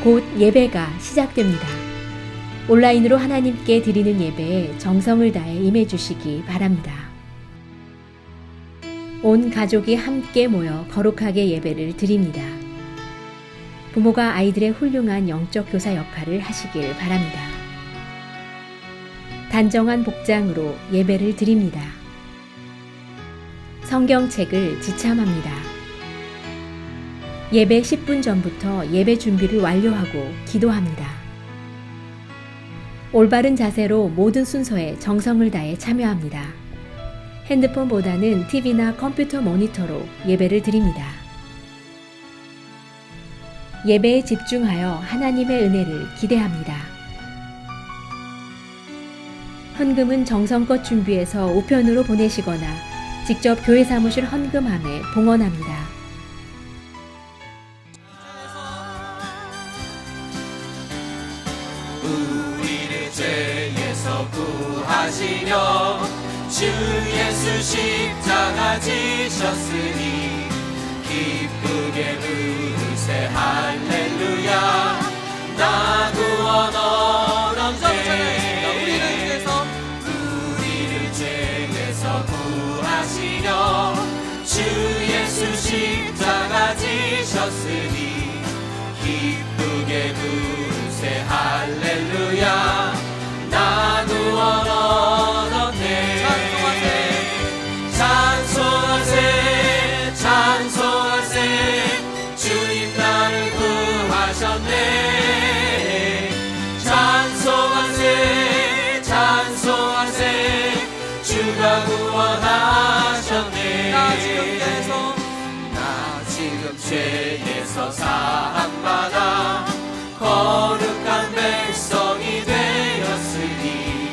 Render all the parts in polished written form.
곧 예배가 시작됩니다. 온라인으로 하나님께 드리는 예배에 정성을 다해 임해 주시기 바랍니다. 온 가족이 함께 모여 거룩하게 예배를 드립니다. 부모가 아이들의 훌륭한 영적 교사 역할을 하시길 바랍니다. 단정한 복장으로 예배를 드립니다. 성경책을 지참합니다. 예배 10분 전부터 예배 준비를 완료하고 기도합니다. 올바른 자세로 모든 순서에 정성을 다해 참여합니다. 핸드폰보다는 TV나 컴퓨터 모니터로 예배를 드립니다. 예배에 집중하여 하나님의 은혜를 기대합니다. 헌금은 정성껏 준비해서 우편으로 보내시거나 직접 교회 사무실 헌금함에 봉헌합니다. 우리를 죄에서 구하시려 주 예수 십자가 지셨으니 기쁘게 부르세 할렐루야. 나 구원 얻었네. 우리를 죄에서 구하시려 주 예수 십자가 지셨으니 기쁘게 부르세 할렐루야. 나 구원 얻었네. 찬송하세 찬송하세 주님 나를 구하셨네. 찬송하세 찬송하세 주가 구원하셨네. 나 지금 죄에서 사함받아 거룩한 백성이 되었으니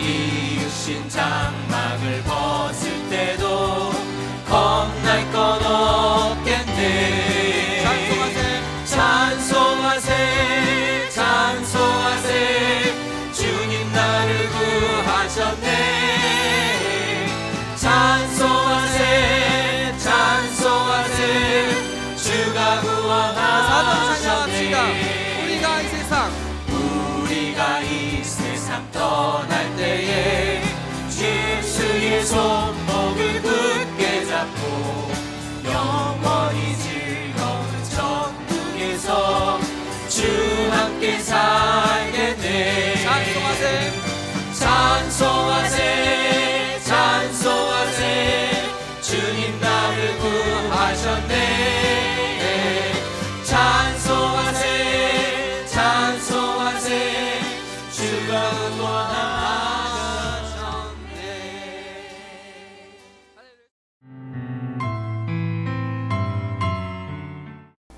이으신 장막을 벗을 때도 겁날 건 없겠네. 찬송하세 찬송하세 주님 나를 구하셨네. 찬송하세 찬송하세 주가 구원하셨네. 우리가 이 세상 떠날 때에 예수의 손목을 굳게 잡고 영원히 즐거운 천국에서 주 함께 살겠네. 찬송하세 찬송하세 찬송하세 주님 나를 구하셨네. 찬송하세 찬송하세 주가 구원하셨네.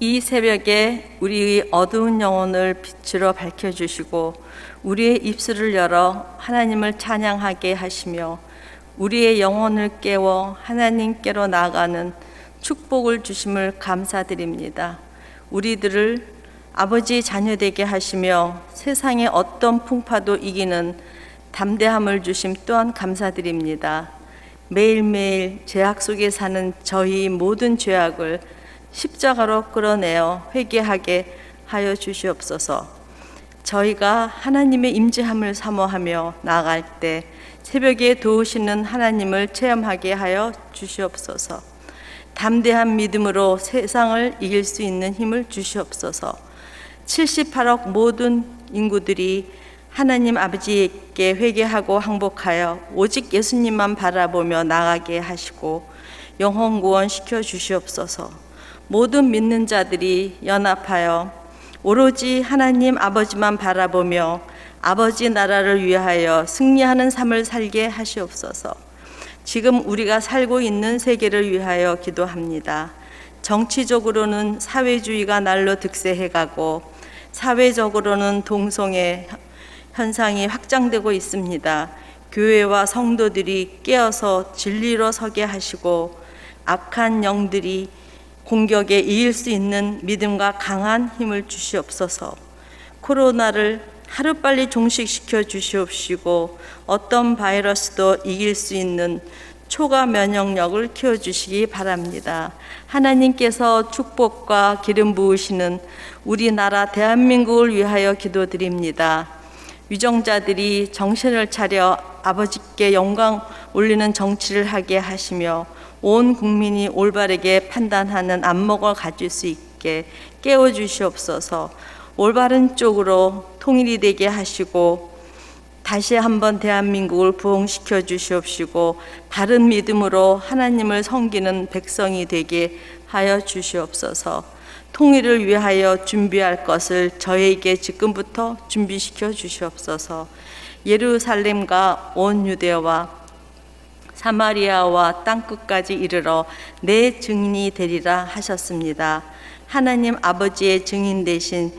이 새벽에 우리의 어두운 영혼을 빛으로 밝혀주시고 우리의 입술을 열어 하나님을 찬양하게 하시며 우리의 영혼을 깨워 하나님께로 나아가는 축복을 주심을 감사드립니다. 우리들을 아버지 자녀되게 하시며 세상의 어떤 풍파도 이기는 담대함을 주심 또한 감사드립니다. 매일매일 죄악 속에 사는 저희 모든 죄악을 십자가로 끌어내어 회개하게 하여 주시옵소서. 저희가 하나님의 임재함을 사모하며 나아갈 때 새벽에 도우시는 하나님을 체험하게 하여 주시옵소서. 담대한 믿음으로 세상을 이길 수 있는 힘을 주시옵소서. 78억 모든 인구들이 하나님 아버지께 회개하고 항복하여 오직 예수님만 바라보며 나가게 하시고 영혼 구원시켜 주시옵소서. 모든 믿는 자들이 연합하여 오로지 하나님 아버지만 바라보며 아버지 나라를 위하여 승리하는 삶을 살게 하시옵소서. 지금 우리가 살고 있는 세계를 위하여 기도합니다. 정치적으로는 사회주의가 날로 득세해가고 사회적으로는 동성애 현상이 확장되고 있습니다. 교회와 성도들이 깨어서 진리로 서게 하시고 악한 영들이 공격에 이길 수 있는 믿음과 강한 힘을 주시옵소서. 코로나를 하루빨리 종식시켜 주시옵시고 어떤 바이러스도 이길 수 있는 초과 면역력을 키워주시기 바랍니다. 하나님께서 축복과 기름 부으시는 우리나라 대한민국을 위하여 기도드립니다. 위정자들이 정신을 차려 아버지께 영광 올리는 정치를 하게 하시며 온 국민이 올바르게 판단하는 안목을 가질 수 있게 깨워주시옵소서. 올바른 쪽으로 통일이 되게 하시고 다시 한번 대한민국을 부흥시켜 주시옵시고 바른 믿음으로 하나님을 섬기는 백성이 되게 하여 주시옵소서. 통일을 위하여 준비할 것을 저에게 지금부터 준비시켜 주시옵소서. 예루살렘과 온 유대와 사마리아와 땅끝까지 이르러 내 증인이 되리라 하셨습니다. 하나님 아버지의 증인 되신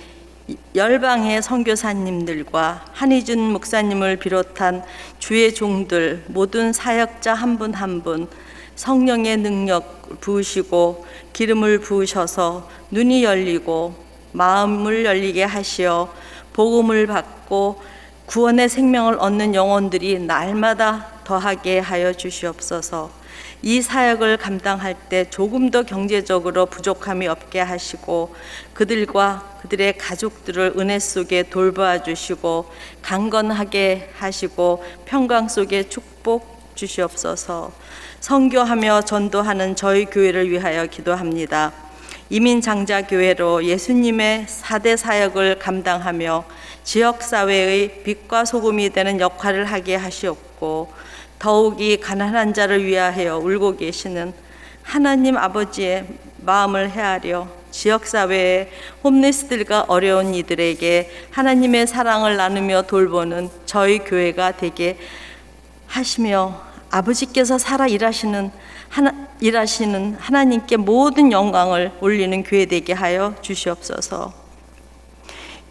열방의 선교사님들과 한희준 목사님을 비롯한 주의 종들 모든 사역자 한 분 한 분 성령의 능력 부으시고 기름을 부으셔서 눈이 열리고 마음을 열리게 하시어 복음을 받고 구원의 생명을 얻는 영혼들이 날마다 더하게 하여 주시옵소서. 이 사역을 감당할 때 조금 더 경제적으로 부족함이 없게 하시고 그들과 그들의 가족들을 은혜 속에 돌보아 주시고 강건하게 하시고 평강 속에 축복 주시옵소서. 선교하며 전도하는 저희 교회를 위하여 기도합니다. 이민장자교회로 예수님의 4대 사역을 감당하며 지역사회의 빛과 소금이 되는 역할을 하게 하시옵고 더욱이 가난한 자를 위하여 울고 계시는 하나님 아버지의 마음을 헤아려 지역사회의 홈리스들과 어려운 이들에게 하나님의 사랑을 나누며 돌보는 저희 교회가 되게 하시며 아버지께서 살아 일하시는 하나님께 모든 영광을 올리는 교회 되게 하여 주시옵소서.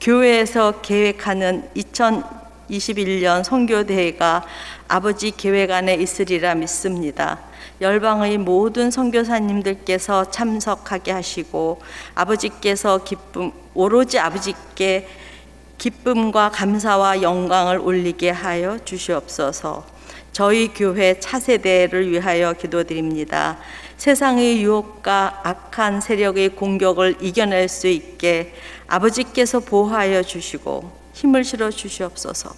교회에서 계획하는 2021년 선교대회가 아버지 계획 안에 있으리라 믿습니다. 열방의 모든 선교사님들께서 참석하게 하시고 아버지께서 오로지 아버지께 기쁨과 감사와 영광을 올리게 하여 주시옵소서. 저희 교회 차세대를 위하여 기도드립니다. 세상의 유혹과 악한 세력의 공격을 이겨낼 수 있게 아버지께서 보호하여 주시고 힘을 실어 주시옵소서.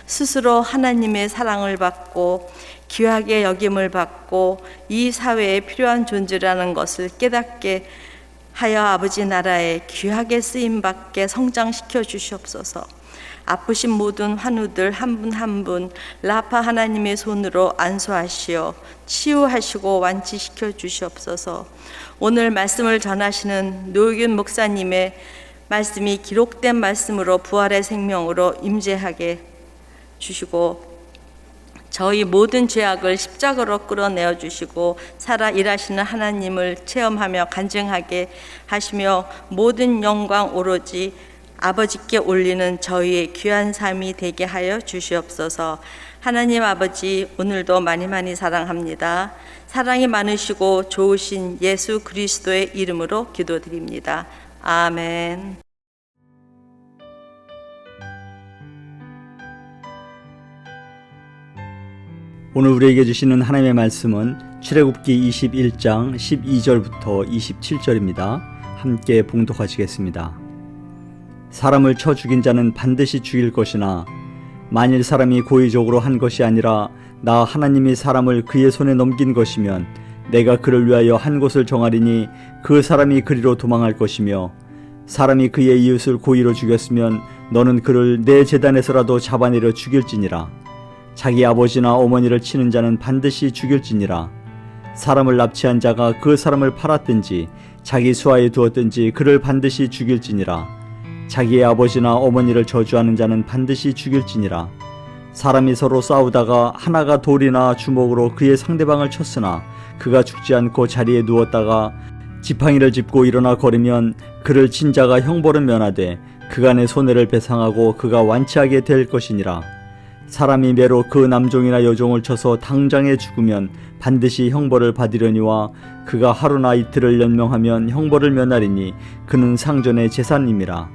스스로 하나님의 사랑을 받고 귀하게 여김을 받고 이 사회에 필요한 존재라는 것을 깨닫게 하여 아버지 나라에 귀하게 쓰임받게 성장시켜 주시옵소서. 아프신 모든 환우들 한 분 한 분 라파 하나님의 손으로 안수하시어 치유하시고 완치시켜 주시옵소서. 오늘 말씀을 전하시는 노규 목사님의 말씀이 기록된 말씀으로 부활의 생명으로 임재하게 주시고 저희 모든 죄악을 십자가로 끌어내어 주시고 살아 일하시는 하나님을 체험하며 간증하게 하시며 모든 영광 오로지 아버지께 올리는 저희의 귀한 삶이 되게 하여 주시옵소서. 하나님 아버지, 오늘도 많이 사랑합니다. 사랑이 많으시고 좋으신 예수 그리스도의 이름으로 기도드립니다. 아멘. 오늘 우리에게 주시는 하나님의 말씀은 출애굽기 21장 12절부터 27절입니다. 함께 봉독하시겠습니다. 사람을 쳐 죽인 자는 반드시 죽일 것이나 만일 사람이 고의적으로 한 것이 아니라 나 하나님이 사람을 그의 손에 넘긴 것이면 내가 그를 위하여 한 곳을 정하리니 그 사람이 그리로 도망할 것이며 사람이 그의 이웃을 고의로 죽였으면 너는 그를 내 제단에서라도 잡아내려 죽일지니라. 자기 아버지나 어머니를 치는 자는 반드시 죽일지니라. 사람을 납치한 자가 그 사람을 팔았든지 자기 수하에 두었든지 그를 반드시 죽일지니라. 자기의 아버지나 어머니를 저주하는 자는 반드시 죽일지니라. 사람이 서로 싸우다가 하나가 돌이나 주먹으로 그의 상대방을 쳤으나 그가 죽지 않고 자리에 누웠다가 지팡이를 짚고 일어나 걸으면 그를 친 자가 형벌은 면하되 그간의 손해를 배상하고 그가 완치하게 될 것이니라. 사람이 매로 그 남종이나 여종을 쳐서 당장에 죽으면 반드시 형벌을 받으려니와 그가 하루나 이틀을 연명하면 형벌을 면하리니 그는 상전의 재산임이라.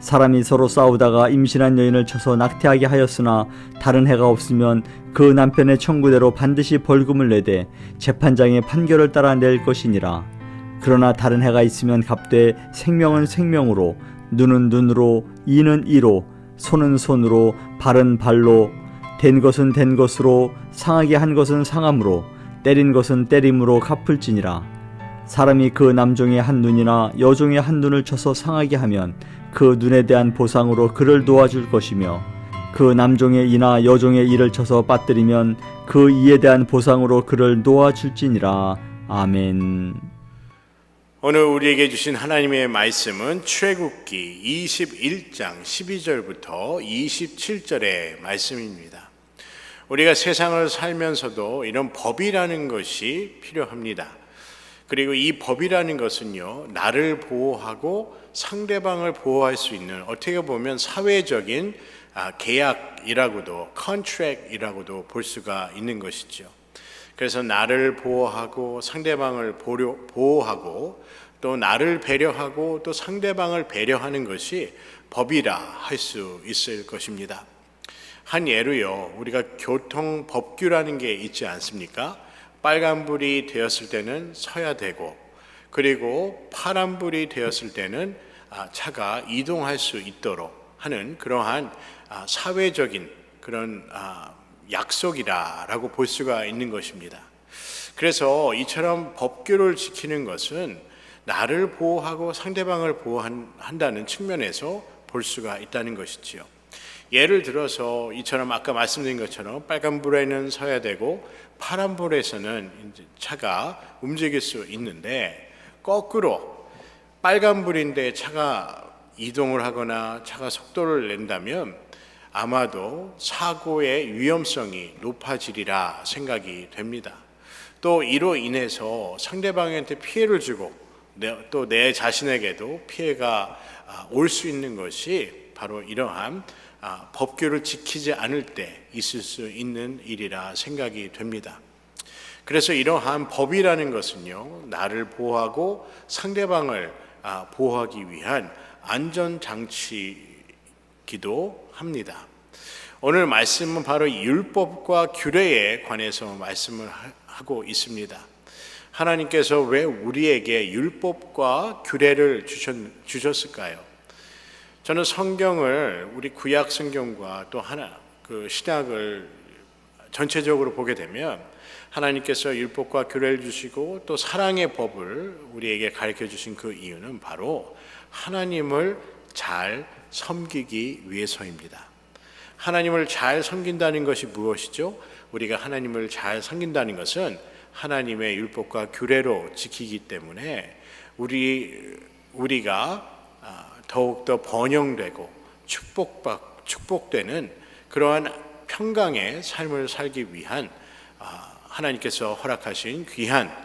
사람이 서로 싸우다가 임신한 여인을 쳐서 낙태하게 하였으나 다른 해가 없으면 그 남편의 청구대로 반드시 벌금을 내되 재판장의 판결을 따라 낼 것이니라. 그러나 다른 해가 있으면 갚되 생명은 생명으로, 눈은 눈으로, 이는 이로, 손은 손으로, 발은 발로, 된 것은 된 것으로, 상하게 한 것은 상함으로, 때린 것은 때림으로 갚을지니라. 사람이 그 남종의 한 눈이나 여종의 한 눈을 쳐서 상하게 하면 그 눈에 대한 보상으로 그를 도와줄 것이며, 그 남종의 이나 여종의 이를 쳐서 빠뜨리면 그 이에 대한 보상으로 그를 도와줄지니라. 아멘. 오늘 우리에게 주신 하나님의 말씀은 출애굽기 21장 12절부터 27절의 말씀입니다. 우리가 세상을 살면서도 이런 법이라는 것이 필요합니다. 그리고 이 법이라는 것은요, 나를 보호하고 상대방을 보호할 수 있는, 어떻게 보면 사회적인 계약이라고도, 컨트랙이라고도 볼 수가 있는 것이죠. 그래서 나를 보호하고 상대방을 보호하고 또 나를 배려하고 또 상대방을 배려하는 것이 법이라 할 수 있을 것입니다. 한 예로요, 우리가 교통법규라는 게 있지 않습니까? 빨간불이 되었을 때는 서야 되고, 그리고 파란불이 되었을 때는 차가 이동할 수 있도록 하는 그러한 사회적인 그런 약속이라고 볼 수가 있는 것입니다. 그래서 이처럼 법규를 지키는 것은 나를 보호하고 상대방을 보호한다는 측면에서 볼 수가 있다는 것이지요. 예를 들어서 이처럼 아까 말씀드린 것처럼 빨간불에는 서야 되고 파란불에서는 이제 차가 움직일 수 있는데, 거꾸로 빨간불인데 차가 이동을 하거나 차가 속도를 낸다면 아마도 사고의 위험성이 높아지리라 생각이 됩니다. 또 이로 인해서 상대방한테 피해를 주고 또 내 자신에게도 피해가 올 수 있는 것이 바로 이러한 법규를 지키지 않을 때 있을 수 있는 일이라 생각이 됩니다. 그래서 이러한 법이라는 것은요, 나를 보호하고 상대방을 보호하기 위한 안전장치이기도 합니다. 오늘 말씀은 바로 율법과 규례에 관해서 말씀을 하고 있습니다. 하나님께서 왜 우리에게 율법과 규례를 주셨을까요? 저는 성경을, 우리 구약 성경과 또 신약을 전체적으로 보게 되면 하나님께서 율법과 규례를 주시고 또 사랑의 법을 우리에게 가르쳐 주신 그 이유는 바로 하나님을 잘 섬기기 위해서입니다. 하나님을 잘 섬긴다는 것이 무엇이죠? 우리가 하나님을 잘 섬긴다는 것은 하나님의 율법과 규례로 지키기 때문에 우리가 더욱더 번영되고 축복되는 그러한 평강의 삶을 살기 위한 하나님께서 허락하신 귀한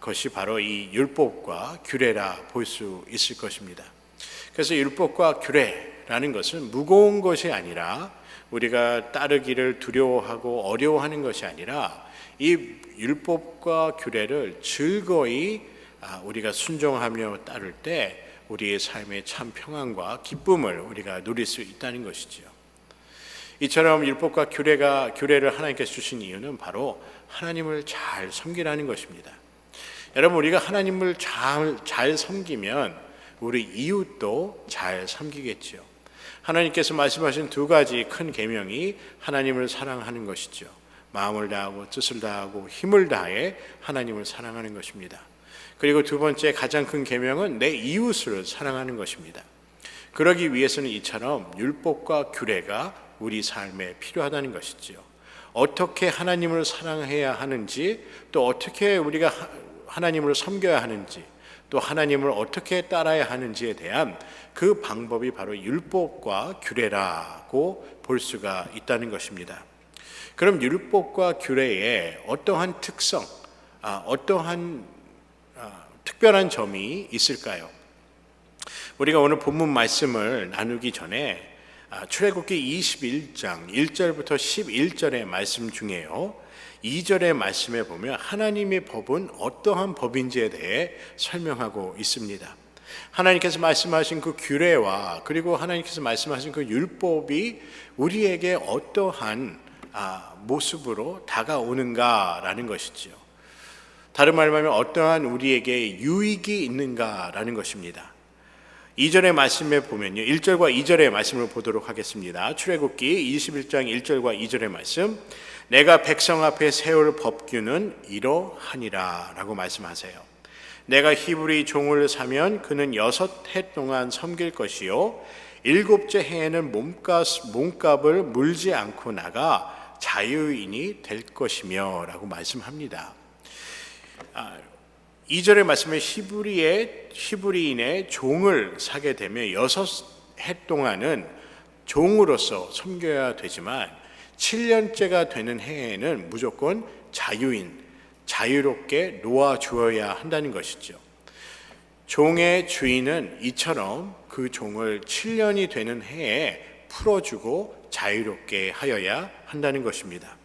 것이 바로 이 율법과 규례라 볼 수 있을 것입니다. 그래서 율법과 규례라는 것은 무거운 것이 아니라, 우리가 따르기를 두려워하고 어려워하는 것이 아니라, 이 율법과 규례를 즐거이 우리가 순종하며 따를 때 우리의 삶의 참 평안과 기쁨을 우리가 누릴 수 있다는 것이지요. 이처럼 율법과 규례를 하나님께서 주신 이유는 바로 하나님을 잘 섬기라는 것입니다. 여러분, 우리가 하나님을 잘 섬기면 우리 이웃도 잘 섬기겠죠. 하나님께서 말씀하신 두 가지 큰 계명이 하나님을 사랑하는 것이죠. 마음을 다하고 뜻을 다하고 힘을 다해 하나님을 사랑하는 것입니다. 그리고 두 번째 가장 큰 계명은 내 이웃을 사랑하는 것입니다. 그러기 위해서는 이처럼 율법과 규례가 우리 삶에 필요하다는 것이지요. 어떻게 하나님을 사랑해야 하는지, 또 어떻게 우리가 하나님을 섬겨야 하는지, 또 하나님을 어떻게 따라야 하는지에 대한 그 방법이 바로 율법과 규례라고 볼 수가 있다는 것입니다. 그럼 율법과 규례에 어떠한 특성, 어떠한 특별한 점이 있을까요? 우리가 오늘 본문 말씀을 나누기 전에 출애굽기 21장 1절부터 11절의 말씀 중에요, 2절의 말씀에 보면 하나님의 법은 어떠한 법인지에 대해 설명하고 있습니다. 하나님께서 말씀하신 그 규례와 그리고 하나님께서 말씀하신 그 율법이 우리에게 어떠한 모습으로 다가오는가라는 것이지요. 다른 말로 하면 어떠한 우리에게 유익이 있는가라는 것입니다. 2절의 말씀에 보면요, 1절과 2절의 말씀을 보도록 하겠습니다. 출애굽기 21장 1절과 2절의 말씀, 내가 백성 앞에 세울 법규는 이러하니라 라고 말씀하세요. 내가 히브리 종을 사면 그는 6해 동안 섬길 것이요 7째 해에는 몸값을 물지 않고 나가 자유인이 될 것이며 라고 말씀합니다. 2절의 말씀에 히브리인의 종을 사게 되면 6해 동안은 종으로서 섬겨야 되지만 7년째가 되는 해에는 무조건 자유롭게 놓아주어야 한다는 것이죠. 종의 주인은 이처럼 그 종을 7년이 되는 해에 풀어주고 자유롭게 하여야 한다는 것입니다.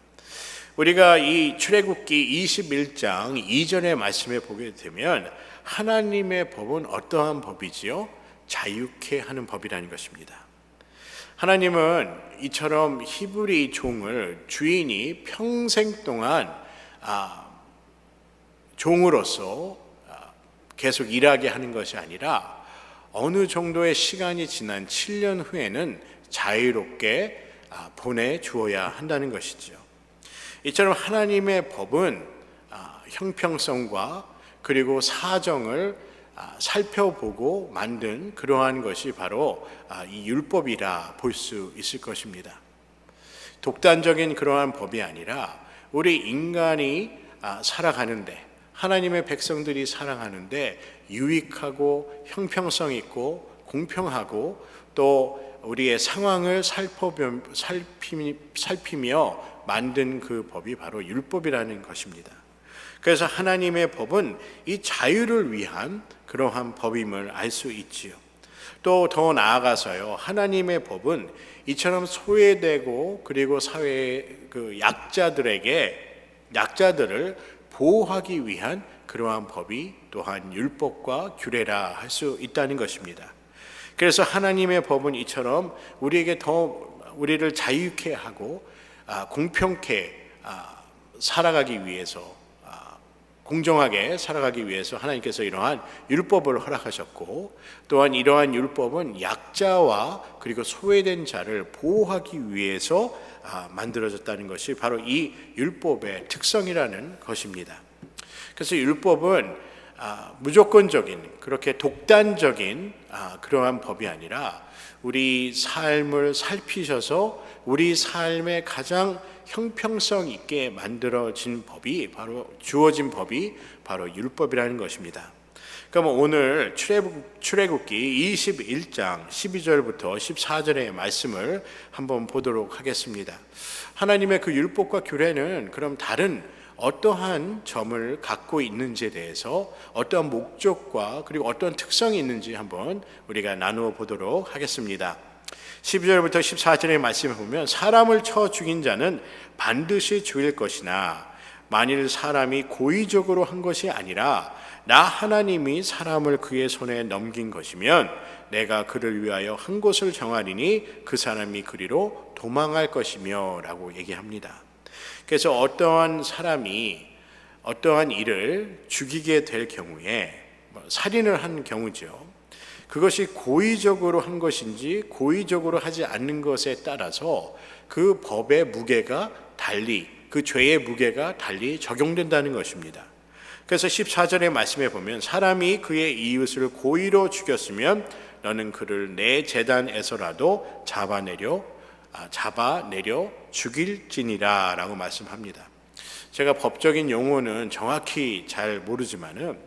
우리가 이 출애굽기 21장 2절의 말씀에 보게 되면 하나님의 법은 어떠한 법이지요? 자유케 하는 법이라는 것입니다. 하나님은 이처럼 히브리 종을 주인이 평생 동안 종으로서 계속 일하게 하는 것이 아니라 어느 정도의 시간이 지난 7년 후에는 자유롭게 보내주어야 한다는 것이죠. 이처럼 하나님의 법은 형평성과 그리고 사정을 살펴보고 만든 그러한 것이 바로 이 율법이라 볼 수 있을 것입니다. 독단적인 그러한 법이 아니라 우리 인간이 살아가는데, 하나님의 백성들이 살아가는데 유익하고 형평성 있고 공평하고 또 우리의 상황을 살피며 만든 그 법이 바로 율법이라는 것입니다. 그래서 하나님의 법은 이 자유를 위한 그러한 법임을 알 수 있지요. 또 더 나아가서요, 하나님의 법은 이처럼 소외되고 그리고 사회의 그 약자들을 보호하기 위한 그러한 법이 또한 율법과 규례라 할 수 있다는 것입니다. 그래서 하나님의 법은 이처럼 우리를 자유케 하고 공평케 살아가기 위해서, 공정하게 살아가기 위해서 하나님께서 이러한 율법을 허락하셨고, 또한 이러한 율법은 약자와 그리고 소외된 자를 보호하기 위해서 만들어졌다는 것이 바로 이 율법의 특성이라는 것입니다. 그래서 율법은 무조건적인, 그렇게 독단적인 그러한 법이 아니라 우리 삶을 살피셔서 우리 삶에 가장 형평성 있게 만들어진 법이 주어진 법이 바로 율법이라는 것입니다. 그럼 오늘 출애굽기 21장 12절부터 14절의 말씀을 한번 보도록 하겠습니다. 하나님의 그 율법과 규례는 그럼 다른 어떠한 점을 갖고 있는지에 대해서, 어떠한 목적과 그리고 어떤 특성이 있는지 한번 우리가 나누어 보도록 하겠습니다. 12절부터 14절의 말씀을 보면, 사람을 쳐 죽인 자는 반드시 죽일 것이나 만일 사람이 고의적으로 한 것이 아니라 나 하나님이 사람을 그의 손에 넘긴 것이면 내가 그를 위하여 한 곳을 정하리니 그 사람이 그리로 도망할 것이며 라고 얘기합니다. 그래서 어떠한 사람이 어떠한 일을 죽이게 될 경우에, 살인을 한 경우죠, 그것이 고의적으로 한 것인지 고의적으로 하지 않는 것에 따라서 그 법의 무게가 달리, 그 죄의 무게가 달리 적용된다는 것입니다. 그래서 14절의 말씀에 보면, 사람이 그의 이웃을 고의로 죽였으면 너는 그를 내 제단에서라도 잡아내려 죽일지니라 라고 말씀합니다. 제가 법적인 용어는 정확히 잘 모르지만은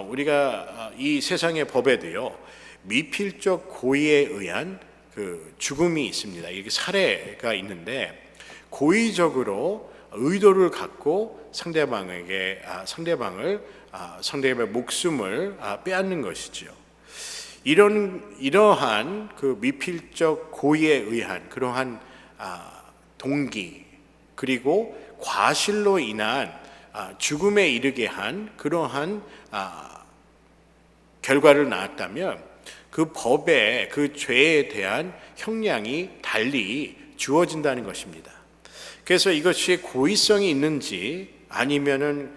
우리가 이 세상의 법에도요, 미필적 고의에 의한 그 죽음이 있습니다. 이게 사례가 있는데, 고의적으로 의도를 갖고 상대방의 목숨을 빼앗는 것이죠. 이러한 그 미필적 고의에 의한 그러한 동기, 그리고 과실로 인한 죽음에 이르게 한 그러한 결과를 낳았다면 그 법에 그 죄에 대한 형량이 달리 주어진다는 것입니다. 그래서 이것이 고의성이 있는지 아니면은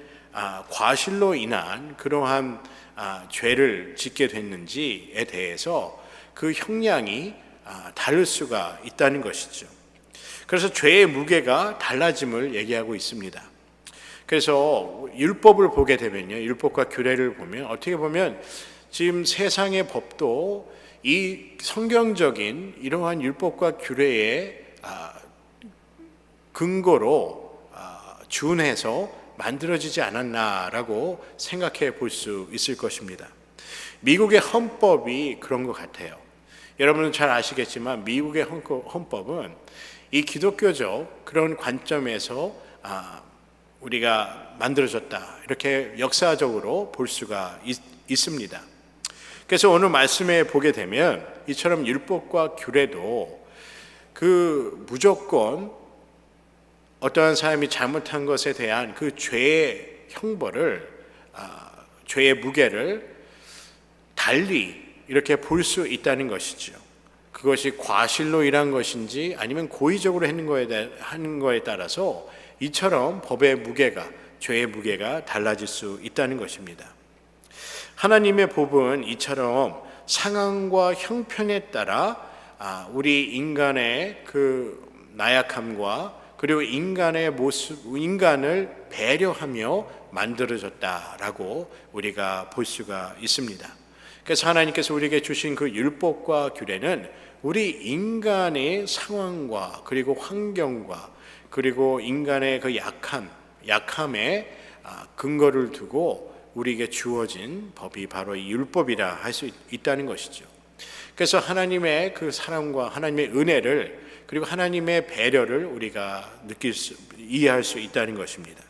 과실로 인한 그러한 죄를 짓게 됐는지에 대해서 그 형량이 다를 수가 있다는 것이죠. 그래서 죄의 무게가 달라짐을 얘기하고 있습니다. 그래서 율법을 보게 되면요, 율법과 규례를 보면 어떻게 보면 지금 세상의 법도 이 성경적인 이러한 율법과 규례의 근거로 준해서 만들어지지 않았나라고 생각해 볼 수 있을 것입니다. 미국의 헌법이 그런 것 같아요. 여러분은 잘 아시겠지만 미국의 헌법은 이 기독교적 그런 관점에서 우리가 만들어졌다, 이렇게 역사적으로 볼 수가 있습니다. 그래서 오늘 말씀에 보게 되면 이처럼 율법과 규례도 그 무조건 어떠한 사람이 잘못한 것에 대한 그 죄의 형벌을, 죄의 무게를 달리 이렇게 볼 수 있다는 것이죠. 그것이 과실로 일한 것인지 아니면 고의적으로 하는 거에 따라서 이처럼 법의 무게가, 죄의 무게가 달라질 수 있다는 것입니다. 하나님의 법은 이처럼 상황과 형편에 따라 우리 인간의 그 나약함과 그리고 인간의 모습, 인간을 배려하며 만들어졌다라고 우리가 볼 수가 있습니다. 그래서 하나님께서 우리에게 주신 그 율법과 규례는 우리 인간의 상황과 그리고 환경과 그리고 인간의 그 약함에 근거를 두고 우리에게 주어진 법이 바로 이 율법이라 할 수 있다는 것이죠. 그래서 하나님의 그 사랑과 하나님의 은혜를 그리고 하나님의 배려를 우리가 이해할 수 있다는 것입니다.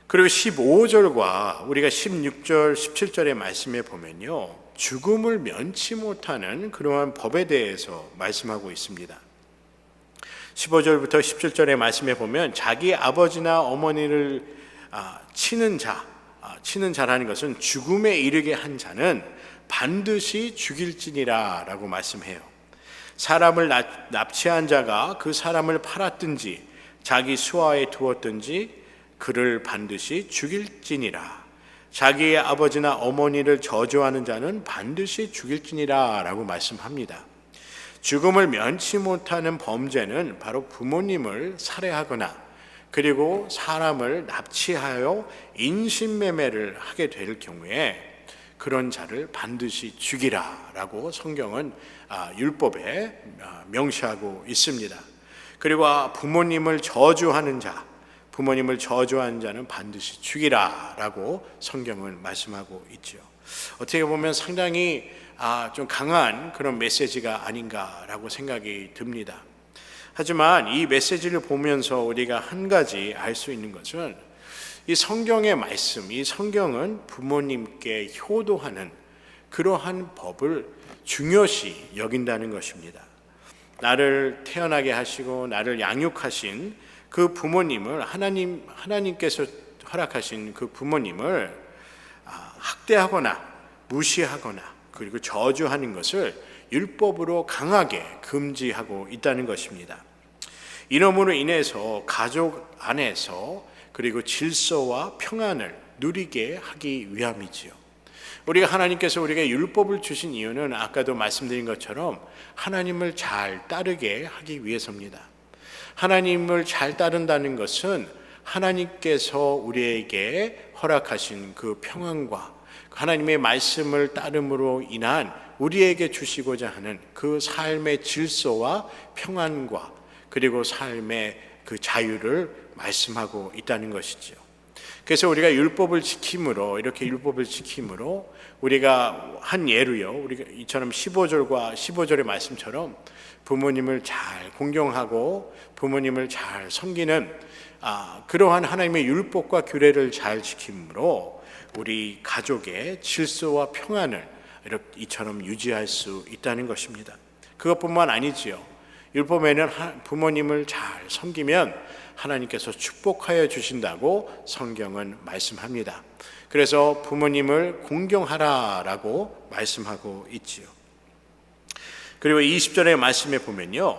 그리고 15절과 우리가 16절, 17절의 말씀에 보면요, 죽음을 면치 못하는 그러한 법에 대해서 말씀하고 있습니다. 15절부터 17절의 말씀에 보면 자기 아버지나 어머니를 치는 자라는 것은 죽음에 이르게 한 자는 반드시 죽일지니라 라고 말씀해요. 사람을 납치한 자가 그 사람을 팔았든지 자기 수하에 두었든지 그를 반드시 죽일지니라. 자기의 아버지나 어머니를 저주하는 자는 반드시 죽일지니라 라고 말씀합니다. 죽음을 면치 못하는 범죄는 바로 부모님을 살해하거나 그리고 사람을 납치하여 인신매매를 하게 될 경우에 그런 자를 반드시 죽이라 라고 성경은 율법에 명시하고 있습니다. 그리고 부모님을 저주하는 자는 반드시 죽이라 라고 성경은 말씀하고 있죠. 어떻게 보면 상당히 좀 강한 그런 메시지가 아닌가라고 생각이 듭니다. 하지만 이 메시지를 보면서 우리가 한 가지 알 수 있는 것은 이 성경의 말씀, 이 성경은 부모님께 효도하는 그러한 법을 중요시 여긴다는 것입니다. 나를 태어나게 하시고 나를 양육하신 그 부모님을 하나님께서 허락하신 그 부모님을 학대하거나 무시하거나 그리고 저주하는 것을 율법으로 강하게 금지하고 있다는 것입니다. 이러므로 인해서 가족 안에서 그리고 질서와 평안을 누리게 하기 위함이지요. 우리가 하나님께서 우리에게 율법을 주신 이유는 아까도 말씀드린 것처럼 하나님을 잘 따르게 하기 위해서입니다. 하나님을 잘 따른다는 것은 하나님께서 우리에게 허락하신 그 평안과 하나님의 말씀을 따름으로 인한 우리에게 주시고자 하는 그 삶의 질서와 평안과 그리고 삶의 그 자유를 말씀하고 있다는 것이죠. 그래서 우리가 율법을 지킴으로 이렇게 율법을 지킴으로 우리가 한 예로요, 우리가 이처럼 15절의 말씀처럼 부모님을 잘 공경하고 부모님을 잘 섬기는 그러한 하나님의 율법과 규례를 잘 지킴으로 우리 가족의 질서와 평안을 이처럼 유지할 수 있다는 것입니다. 그것뿐만 아니지요. 율법에는 부모님을 잘 섬기면 하나님께서 축복하여 주신다고 성경은 말씀합니다. 그래서 부모님을 공경하라라고 말씀하고 있지요. 그리고 20절의 말씀에 보면요,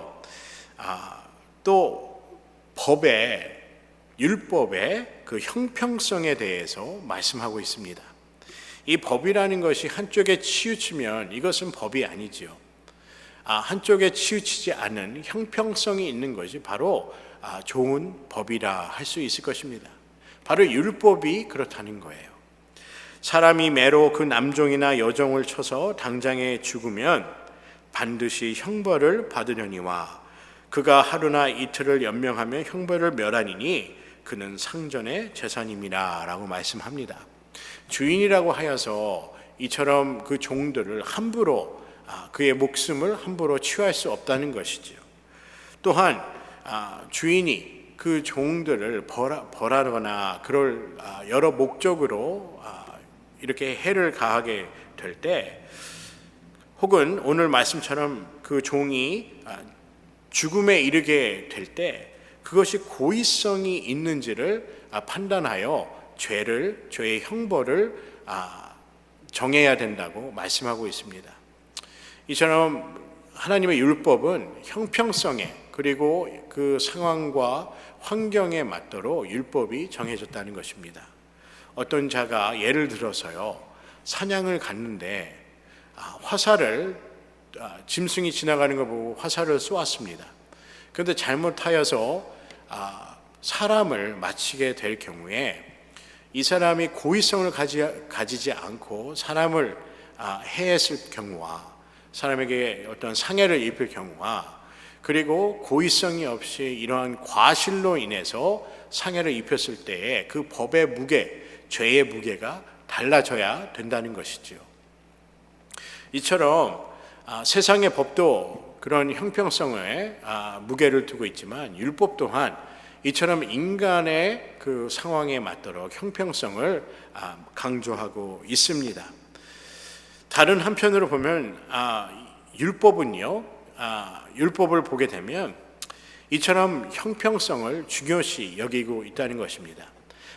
또 율법의 그 형평성에 대해서 말씀하고 있습니다. 이 법이라는 것이 한쪽에 치우치면 이것은 법이 아니지요. 한쪽에 치우치지 않은 형평성이 있는 것이 바로 좋은 법이라 할 수 있을 것입니다. 바로 율법이 그렇다는 거예요. 사람이 매로 그 남종이나 여종을 쳐서 당장에 죽으면 반드시 형벌을 받으려니와 그가 하루나 이틀을 연명하며 형벌을 멸하니니 그는 상전의 재산임이라 라고 말씀합니다. 주인이라고 하여서 이처럼 그 종들을 함부로 그의 목숨을 함부로 취할 수 없다는 것이지요. 또한 주인이 그 종들을 벌하거나 그럴 여러 목적으로 이렇게 해를 가하게 될 때, 혹은 오늘 말씀처럼 그 종이 죽음에 이르게 될 때 그것이 고의성이 있는지를 판단하여 죄의 형벌을 정해야 된다고 말씀하고 있습니다. 이처럼 하나님의 율법은 형평성에 그리고 그 상황과 환경에 맞도록 율법이 정해졌다는 것입니다. 어떤 자가 예를 들어서요, 사냥을 갔는데 화살을 짐승이 지나가는 걸 보고 화살을 쏘았습니다. 그런데 잘못하여서 사람을 맞히게 될 경우에 이 사람이 고의성을 가지지 않고 사람을 해했을 경우와 사람에게 어떤 상해를 입힐 경우와 그리고 고의성이 없이 이러한 과실로 인해서 상해를 입혔을 때에 그 법의 무게, 죄의 무게가 달라져야 된다는 것이지요. 이처럼 세상의 법도 그런 형평성에 무게를 두고 있지만 율법 또한 이처럼 인간의 그 상황에 맞도록 형평성을 강조하고 있습니다. 다른 한편으로 보면 율법을 보게 되면 이처럼 형평성을 중요시 여기고 있다는 것입니다.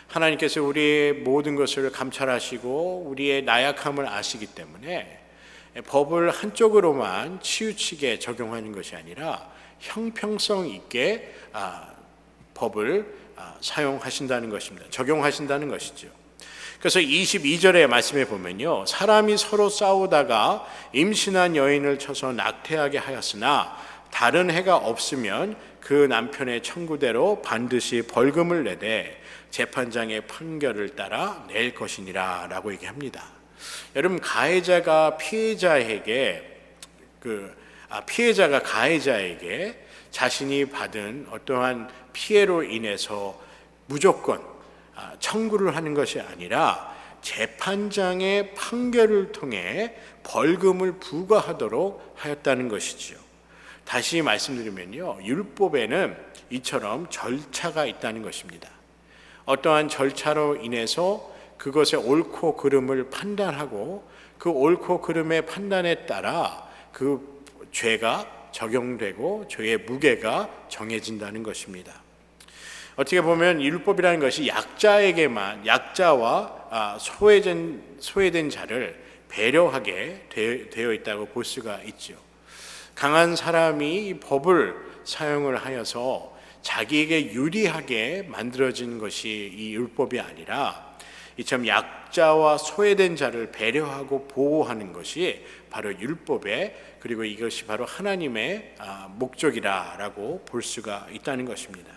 하나님께서 우리의 모든 것을 감찰하시고 우리의 나약함을 아시기 때문에 법을 한쪽으로만 치우치게 적용하는 것이 아니라 형평성 있게 법을 사용하신다는 것입니다. 적용하신다는 것이죠. 그래서 22절의 말씀에 보면요, 사람이 서로 싸우다가 임신한 여인을 쳐서 낙태하게 하였으나 다른 해가 없으면 그 남편의 청구대로 반드시 벌금을 내되 재판장의 판결을 따라 낼 것이니라 라고 얘기합니다. 여러분, 가해자가 피해자가 가해자에게 자신이 받은 어떠한 피해로 인해서 무조건 청구를 하는 것이 아니라 재판장의 판결을 통해 벌금을 부과하도록 하였다는 것이지요. 다시 말씀드리면요, 율법에는 이처럼 절차가 있다는 것입니다. 어떠한 절차로 인해서 그것의 옳고 그름을 판단하고 그 옳고 그름의 판단에 따라 그 죄가 적용되고 죄의 무게가 정해진다는 것입니다. 어떻게 보면 율법이라는 것이 약자와 소외된 자를 배려하게 되어 있다고 볼 수가 있죠. 강한 사람이 이 법을 사용을 하여서 자기에게 유리하게 만들어진 것이 이 율법이 아니라 이처럼 약자와 소외된 자를 배려하고 보호하는 것이 바로 율법의, 그리고 이것이 바로 하나님의 목적이라고 볼 수가 있다는 것입니다.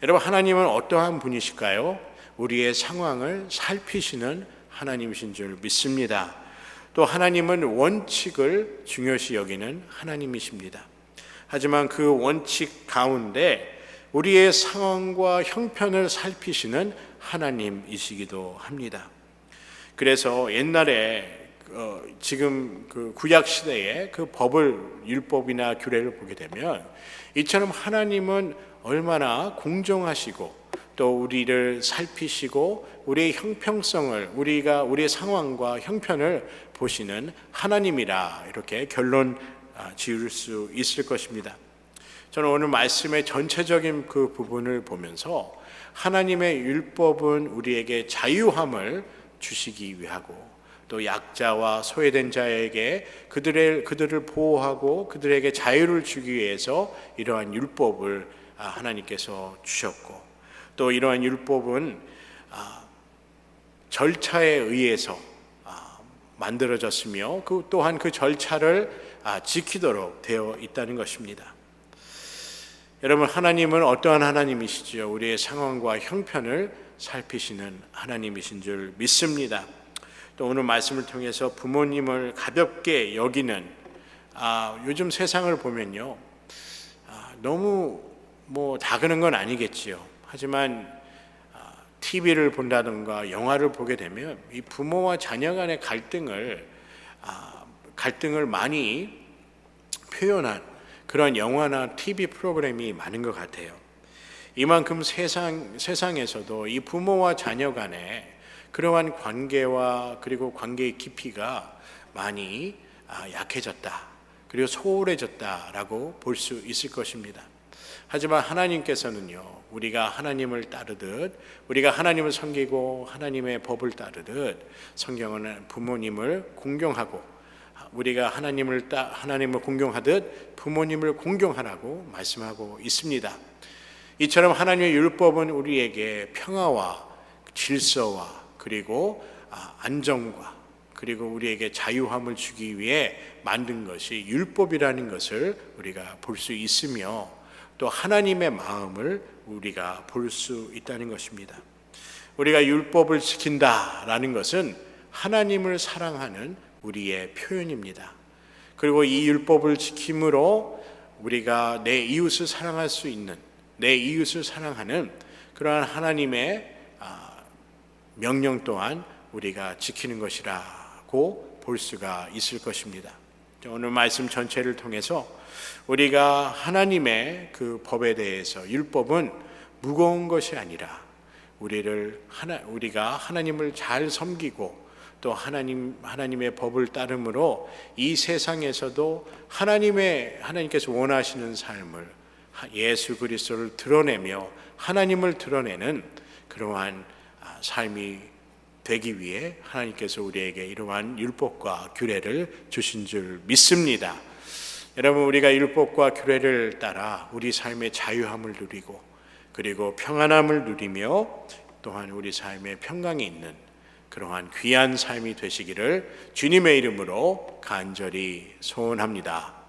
여러분, 하나님은 어떠한 분이실까요? 우리의 상황을 살피시는 하나님이신 줄 믿습니다. 또 하나님은 원칙을 중요시 여기는 하나님이십니다. 하지만 그 원칙 가운데 우리의 상황과 형편을 살피시는 하나님이시기도 합니다. 그래서 옛날에 지금 그 구약 시대에 그 법을, 율법이나 규례를 보게 되면 이처럼 하나님은 얼마나 공정하시고 또 우리를 살피시고 우리의 형평성을, 우리의 상황과 형편을 보시는 하나님이라 이렇게 결론 지을 수 있을 것입니다. 저는 오늘 말씀의 전체적인 그 부분을 보면서 하나님의 율법은 우리에게 자유함을 주시기 위하고 또 약자와 소외된 자에게 그들을 보호하고 그들에게 자유를 주기 위해서 이러한 율법을 하나님께서 주셨고 또 이러한 율법은 절차에 의해서 만들어졌으며 또한 그 절차를 지키도록 되어 있다는 것입니다. 여러분, 하나님은 어떠한 하나님이시죠? 우리의 상황과 형편을 살피시는 하나님이신 줄 믿습니다. 또 오늘 말씀을 통해서 부모님을 가볍게 여기는 요즘 세상을 보면요, 너무 다 그런 건 아니겠지요. 하지만 TV를 본다든가 영화를 보게 되면 이 부모와 자녀 간의 갈등을 많이 표현한 그런 영화나 TV 프로그램이 많은 것 같아요. 이만큼 세상에서도 이 부모와 자녀 간의 그러한 관계와 그리고 관계의 깊이가 많이 약해졌다, 그리고 소홀해졌다라고 볼 수 있을 것입니다. 하지만 하나님께서는요, 우리가 하나님을 따르듯, 우리가 하나님을 섬기고 하나님의 법을 따르듯 성경은 부모님을 공경하고 우리가 하나님을 공경하듯 부모님을 공경하라고 말씀하고 있습니다. 이처럼 하나님의 율법은 우리에게 평화와 질서와 그리고 안정과 그리고 우리에게 자유함을 주기 위해 만든 것이 율법이라는 것을 우리가 볼 수 있으며 또 하나님의 마음을 우리가 볼 수 있다는 것입니다. 우리가 율법을 지킨다라는 것은 하나님을 사랑하는 우리의 표현입니다. 그리고 이 율법을 지킴으로 우리가 내 이웃을 사랑할 수 있는, 내 이웃을 사랑하는 그러한 하나님의 명령 또한 우리가 지키는 것이라고 볼 수가 있을 것입니다. 오늘 말씀 전체를 통해서 우리가 하나님의 그 법에 대해서, 율법은 무거운 것이 아니라 우리가 하나님을 잘 섬기고 또 하나님의 법을 따름으로 이 세상에서도 하나님께서 원하시는 삶을, 예수 그리스도를 드러내며 하나님을 드러내는 그러한 삶이 되기 위해 하나님께서 우리에게 이러한 율법과 규례를 주신 줄 믿습니다. 여러분, 우리가 율법과 규례를 따라 우리 삶의 자유함을 누리고 그리고 평안함을 누리며 또한 우리 삶의 평강이 있는 그러한 귀한 삶이 되시기를 주님의 이름으로 간절히 소원합니다.